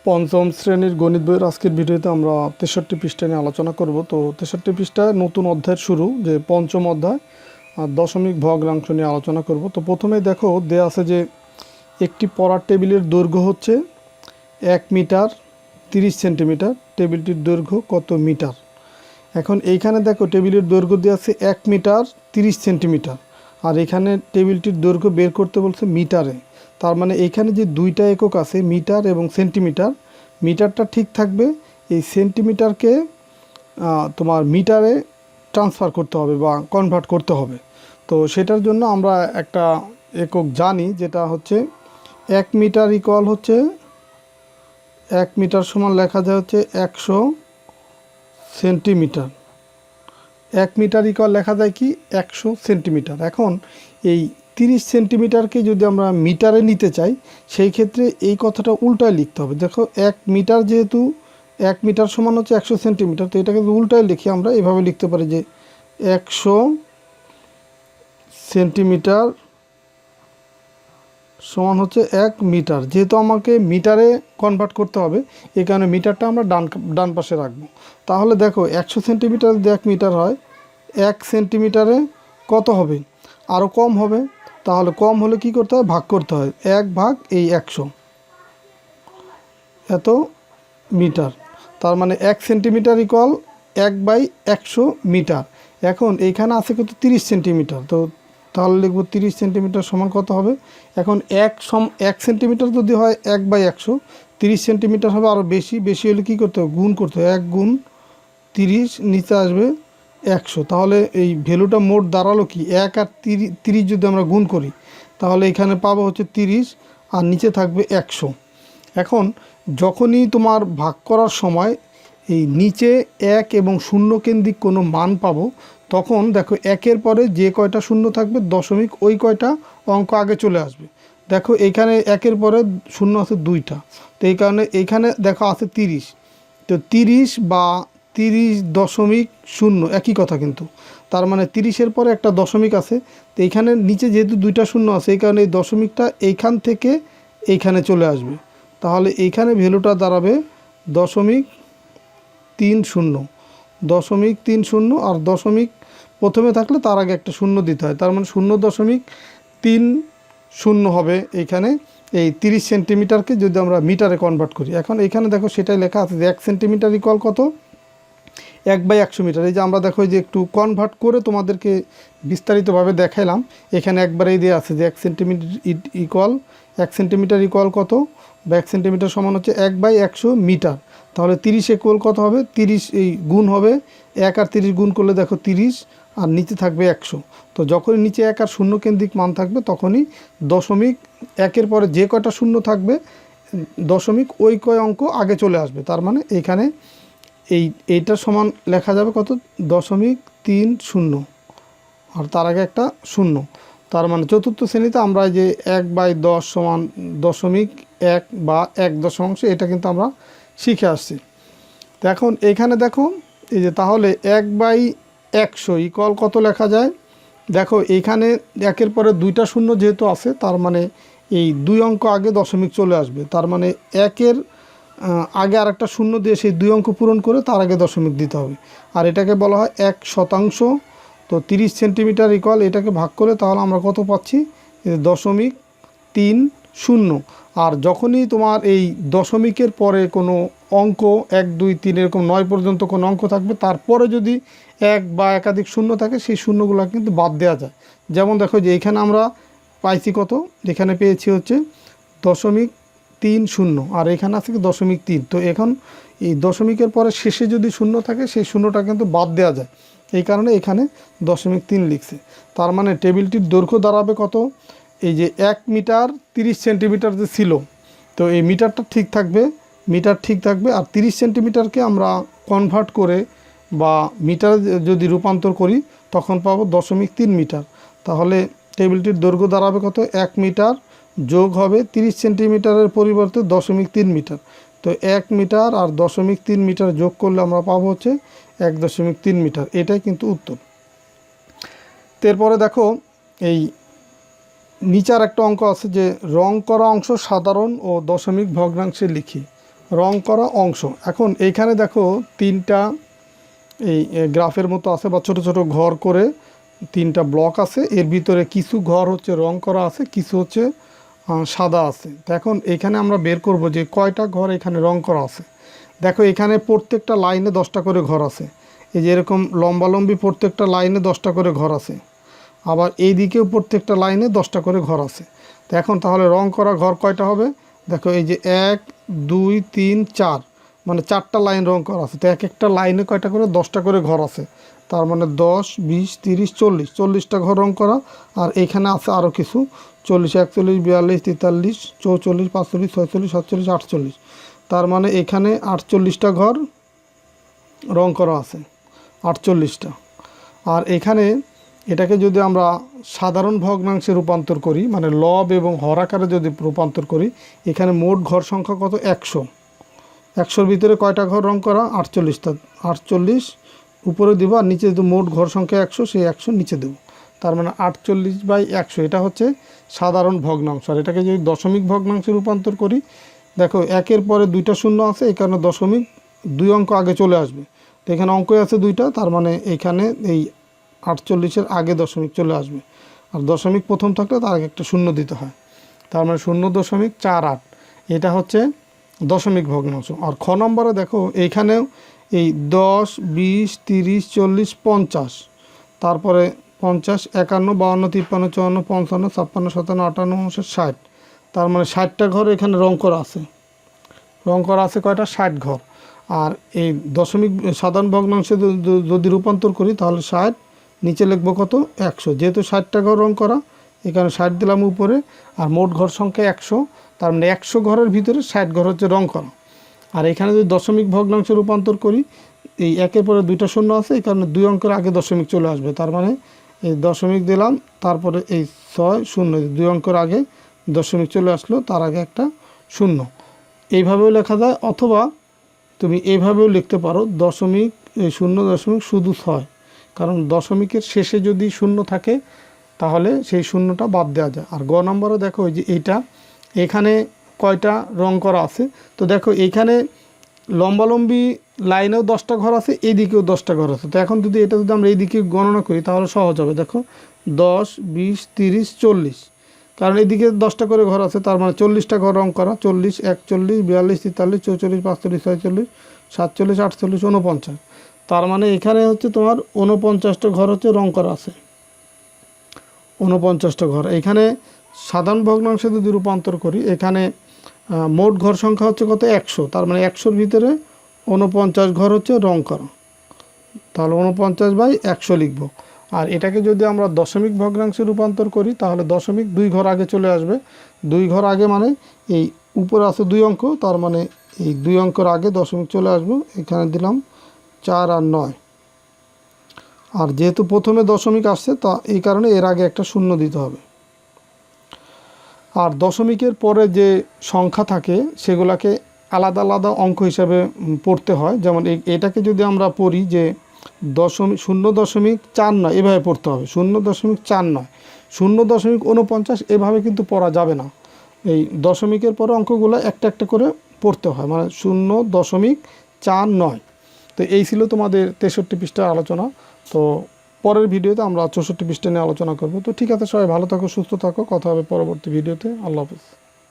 পঞ্চম শ্রেণীর গণিত বইয়ের আজকের ভিডিওতে আমরা ৬৩ পৃষ্ঠা নিয়ে আলোচনা করব। তো ৬৩ পৃষ্ঠায় নতুন অধ্যায়ের শুরু, যে পঞ্চম অধ্যায় দশমিক ভগ্নাংশ নিয়ে আলোচনা করব। তো প্রথমেই দেখো দেয়া আছে যে একটি পড়ার টেবিলের দৈর্ঘ্য হচ্ছে ১ মিটার ৩০ সেন্টিমিটার। টেবিলটির দৈর্ঘ্য কত মিটার? এখন এইখানে দেখো টেবিলের দৈর্ঘ্য দেওয়া আছে ১ মিটার ৩০ সেন্টিমিটার, আর এখানে টেবিলটির দৈর্ঘ্য বের করতে বলছে মিটারে। তার মানে এইখানে যে দুইটা একক আছে মিটার এবং সেন্টিমিটার, মিটারটা ঠিক থাকবে, এই সেন্টিমিটারকে তোমার মিটারে ট্রান্সফার করতে হবে বা কনভার্ট করতে হবে। তো সেটার জন্য আমরা একটা একক জানি, যেটা হচ্ছে ১ মিটার ইকুয়াল হচ্ছে ১ মিটার সমান লেখা যায় হচ্ছে ১০০ সেন্টিমিটার। ১ মিটার ইকুয়াল লেখা যায় কি ১০০ সেন্টিমিটার। এখন এই ৩০ সেন্টিমিটারকে যদি আমরা মিটারে নিতে চাই, সেই ক্ষেত্রে এই কথাটা উল্টায় লিখতে হবে। দেখো ১ মিটার, যেহেতু ১ মিটার সমান হচ্ছে ১০০ সেন্টিমিটার, তো এটাকে উল্টায় লিখি আমরা এভাবে লিখতে পারি যে ১০০ সেন্টিমিটার সমান হচ্ছে ১ মিটার। যেহেতু আমাকে মিটারে কনভার্ট করতে হবে, এই কারণে মিটারটা আমরা ডান পাশে রাখবো। তাহলে দেখো ১০০ সেন্টিমিটার যদি ১ মিটার হয়, ১ সেন্টিমিটারে কত হবে? আরও কম হবে। তাহলে কম হলে কি করতে হয়? ভাগ করতে হয়। ১ ভাগ এই ১০০, এত মিটার। তার মানে ১ সেন্টিমিটার ইকুয়াল ১/১০০ মিটার। এখন এইখানে আছে কত? ৩০ সেন্টিমিটার। তো তাহলে লিখব ৩০ সেন্টিমিটার সমান কত হবে? এখন ১ সেন্টিমিটার যদি হয় ১/১০০, ৩০ সেন্টিমিটার হবে আরও বেশি। বেশি হলে কী করতে হবে? গুণ করতে হবে। ১ গুণ ৩০, নিচে আসবে ১০০। তাহলে এই ভ্যালুটা মোট দাঁড়ালো কি? ১ আর ৩০ যদি আমরা গুণ করি, তাহলে এখানে পাবো হচ্ছে ৩০, আর নিচে থাকবে ১০০। এখন যখনই তোমার ভাগ করার সময় এই নিচে ১ এবং ০ কেন্দ্রিক কোনো মান পাবো, তখন দেখো ১-এর পরে যে কয়টা শূন্য থাকবে দশমিক ওই কয়টা অঙ্ক আগে চলে আসবে। দেখো এইখানে ১-এর পরে শূন্য আছে ২টা, তো এই কারণে এইখানে দেখো আছে ৩০। তো ৩০ বা ৩০.০ একই কথা কিন্তু। তার মানে ৩০-এর পরে একটা দশমিক আছে, তো এইখানে নিচে যেহেতু ২টা শূন্য আছে, এই কারণে এই দশমিকটা এইখান থেকে এইখানে চলে আসবে। তাহলে এইখানে ভ্যালুটা দাঁড়াবে 0.30। 0.30, আর দশমিক প্রথমে থাকলে তার আগে একটা শূন্য দিতে হয়। তার মানে 0.30 হবে এইখানে এই 30 সেন্টিমিটারকে যদি আমরা মিটারে কনভার্ট করি। এখন এইখানে দেখো সেটাই লেখা আছে যে 1 সেন্টিমিটার ইকুয়াল কত? 1/100 মিটার। এই যে আমরা দেখো যে একটু কনভার্ট করে তোমাদেরকে বিস্তারিতভাবে দেখাইলাম। এখানে একবারেই দেওয়া আছে যে 1 সেন্টিমিটার ইকুয়াল 1 সেন্টিমিটার ইকুয়াল কত, বা 1 সেন্টিমিটার সমান হচ্ছে 1/100 মিটার। তাহলে 30 ইকুয়াল কত হবে? 30 এই গুণ হবে 1 আর 30 গুণ করলে দেখো 30, আর নিচে থাকবে 100। তো যখনই নিচে 1 আর 0 কেন্দ্রিক মান থাকবে, তখনই দশমিক 1-এর পরে যে কয়টা শূন্য থাকবে দশমিক ওই কয় অঙ্ক আগে চলে আসবে। তার মানে এইখানে এইটার সমান লেখা যাবে কত? 0.30, আর তার আগে একটা শূন্য। তার মানে চতুর্থ শ্রেণীতে আমরা যে 1/10 সমান 0.1 বা 1 দশমাংশ, এটা কিন্তু আমরা শিখে আসছি। তো এখন এইখানে দেখো এই যে তাহলে 1/100 ইকুয়াল কত লেখা যায়? দেখো এইখানে 1-এর পরে 2টা শূন্য যেহেতু আছে, তার মানে এই 2 অঙ্ক আগে দশমিক চলে আসবে। তার মানে 1-এর আগে আর একটা শূন্য দিয়ে সেই 2 অঙ্ক পূরণ করে তার আগে দশমিক দিতে হবে। আর এটাকে বলা হয় 1%। তো 30 সেন্টিমিটার ইকুয়াল এটাকে ভাগ করে তাহলে আমরা কত পাচ্ছি? 0.30। আর যখনই তোমার এই দশমিকের পরে কোনো অঙ্ক 1, 2, 3 এরকম 9 পর্যন্ত কোনো অঙ্ক থাকবে, তারপরে যদি 1 বা একাধিক শূন্য থাকে, সেই শূন্যগুলো কিন্তু বাদ দেওয়া যায়। যেমন দেখো যে এখানে আমরা পাইছি কত? এখানে পেয়েছি হচ্ছে 0.30, আর এখানে আছে কি 0.3। তো এখন এই দশমিকের পরে শেষে যদি শূন্য থাকে, সেই শূন্যটা কিন্তু বাদ দেওয়া যায়। এই কারণে এখানে 0.3 লিখছে। তার মানে টেবিলটির দৈর্ঘ্য দাঁড়াবে কত? এই যে 1 মিটার 30 সেন্টিমিটার যে ছিল, তো এই মিটারটা ঠিক থাকবে, মিটার ঠিক থাকবে। আর 30 সেন্টিমিটারকে আমরা কনভার্ট করে বা মিটারে যদি রূপান্তর করি, তখন পাবো 0.3 মিটার। তাহলে টেবিলটির দৈর্ঘ্য দাঁড়াবে কত? 1 মিটার যোগ হবে 30 সেন্টিমিটারের পরিবর্তে 0.3 মিটার। তো 1 মিটার আর 0.3 মিটার যোগ করলে আমরা পাবো হচ্ছে 1.3 মিটার। এটাই কিন্তু উত্তর। এরপরে দেখো এই নিচার একটা অঙ্ক আছে যে রং করা অংশ সাধারণ ও দশমিক ভগ্নাংশে লিখি। রং করা অংশ। এখন এইখানে দেখো তিনটা এই গ্রাফের মতো আছে বা ছোট ছোট ঘর করে তিনটা ব্লক আছে, এর ভিতরে কিছু ঘর হচ্ছে রং করা আছে, কিছু হচ্ছে সাদা আছে। তো এখন এখানে আমরা বের করব যে কয়টা ঘর এখানে রং করা আছে। দেখো এখানে প্রত্যেকটা লাইনে 10টা করে ঘর আছে, এই যে এরকম লম্বালম্বি প্রত্যেকটা লাইনে 10টা করে ঘর আছে, আবার এই দিকেও প্রত্যেকটা লাইনে 10টা করে ঘর আছে। তো এখন তাহলে রং করা ঘর কয়টা হবে? দেখো এই যে 1 2 3 4, মানে 4টা লাইন রং করা আছে। তো এক একটা লাইনে কয়টা করে? 10টা করে ঘর আছে, তার মানে 10 20 30 40, 40টা ঘর রং করা। আর এইখানে আছে আরও কিছু 40 41 42 43 44 45 46 47 48, তার মানে এখানে 48টা ঘর রং করা আছে, 48টা। আর এখানে এটাকে যদি আমরা সাধারণ ভগ্নাংশে রূপান্তর করি, মানে লব এবং হর আকারে যদি রূপান্তর করি, এখানে মোট ঘর সংখ্যা কত? 100। 100-র ভিতরে কয়টা ঘর রং করা? 48টা। 48 উপরে দেব, আর নিচে যদি মোট ঘর সংখ্যা 100, সেই 100 নিচে দেব, তার মানে 48/100। এটা হচ্ছে সাধারণ ভগ্নাংশ। আর এটাকে যদি দশমিক ভগ্নাংশে রূপান্তর করি, দেখো একের পরে 2টা শূন্য আছে, এই কারণে দশমিক 2 অঙ্ক আগে চলে আসবে। তো এখানে অঙ্কই আছে 2টা, তার মানে এইখানে এই 48-এর আগে দশমিক চলে আসবে। আর দশমিক প্রথম থাকলে তার আগে একটা শূন্য দিতে হয়, তার মানে 0.48। এটা হচ্ছে দশমিক ভগ্নাংশ। আর খ নম্বরে দেখো এইখানেও এই 10 20 30 40 50, তারপরে 50 51 52 53 54 55 56 57 58 59 60, তার মানে 60টা ঘর এখানে রং করা আছে। রং করা আছে কয়টা? 60 ঘর। আর এই দশমিক সাধারণ ভগ্নাংশে যদি রূপান্তর করি, তাহলে 60, নিচে লিখবো কত? 100। যেহেতু 60টা ঘর রং করা, এখানে 60 দিলাম উপরে, আর মোট ঘর সংখ্যা 100, তার মানে 100 ঘরের ভিতরে 60 ঘর হচ্ছে রং করা। আর এখানে যদি দশমিক ভগ্নাংশে রূপান্তর করি, এই একের পরে 2টা শূন্য আছে, এই কারণে 2 অঙ্কের আগে দশমিক চলে আসবে, তার মানে এই দশমিক দিলাম, তারপরে এই 6 0, 2 অঙ্কের আগে দশমিক চলে আসলো, তার আগে একটা শূন্য। এইভাবেও লেখা যায়, অথবা তুমি এইভাবেও লিখতে পারো, দশমিক 0 শুধু 6, কারণ দশমিকের শেষে যদি শূন্য থাকে তাহলে সেই শূন্যটা বাদ দেওয়া যায়। আর গ নম্বরে দেখো ওই যে এইটা, এখানে কয়টা রং করা আছে? তো দেখো এইখানে লম্বালম্বি লাইনেও 10টা ঘর আছে, এইদিকেও 10টা ঘর আছে। তো এখন যদি এটা যদি আমরা এইদিকে গণনা করি, তাহলে সহজ হবে। দেখো 10 20 30 40, কারণ এইদিকে 10টা করে ঘর আছে, তার মানে 40টা ঘর রং করা। 40 41 42 43 44 45 46 47 48 49, তার মানে এখানে হচ্ছে তোমার 49টা ঘর হচ্ছে রং করা আছে, 49টা ঘর। এখানে সাধারণ ভগ্নাংশে যদি রূপান্তর করি, এখানে মোট ঘর সংখ্যা হচ্ছে কত? 100, তার মানে 100-র ভিতরে 49 ঘর হচ্ছে রং করা, তাহলে 49/100 লিখব। আর এটাকে যদি আমরা দশমিক ভগ্নাংশে রূপান্তর করি, তাহলে দশমিক 2 ঘর আগে চলে আসবে। 2 ঘর আগে মানে এই উপরে আছে 2 অঙ্ক, তার মানে এই 2 অঙ্কের আগে দশমিক চলে আসবে। এখানে দিলাম 4 আর 9। আর যেহেতু প্রথমে দশমিক আসছে, তা এই কারণে এর আগে একটা শূন্য দিতে হবে। আর দশমিকের পরে যে সংখ্যা থাকে, সেগুলোকে আলাদা আলাদা অঙ্ক হিসাবে পড়তে হয়। যেমন এটাকে যদি আমরা পড়ি যে 0.49, এভাবে পড়তে হবে। 0.49, 0.49, এভাবে কিন্তু পড়া যাবে না। এই দশমিকের পরে অঙ্কগুলো একটা একটা করে পড়তে হয়, মানে 0.49। তো এই ছিল তোমাদের 63 পৃষ্ঠার আলোচনা। তো পরের ভিডিওতে আমরা 64 পৃষ্ঠা নিয়ে আলোচনা করব। তো ঠিক আছে, সবাই ভালো থাকো, সুস্থ থাকো, কথা হবে পরবর্তী ভিডিওতে। আল্লাহ হাফেজ।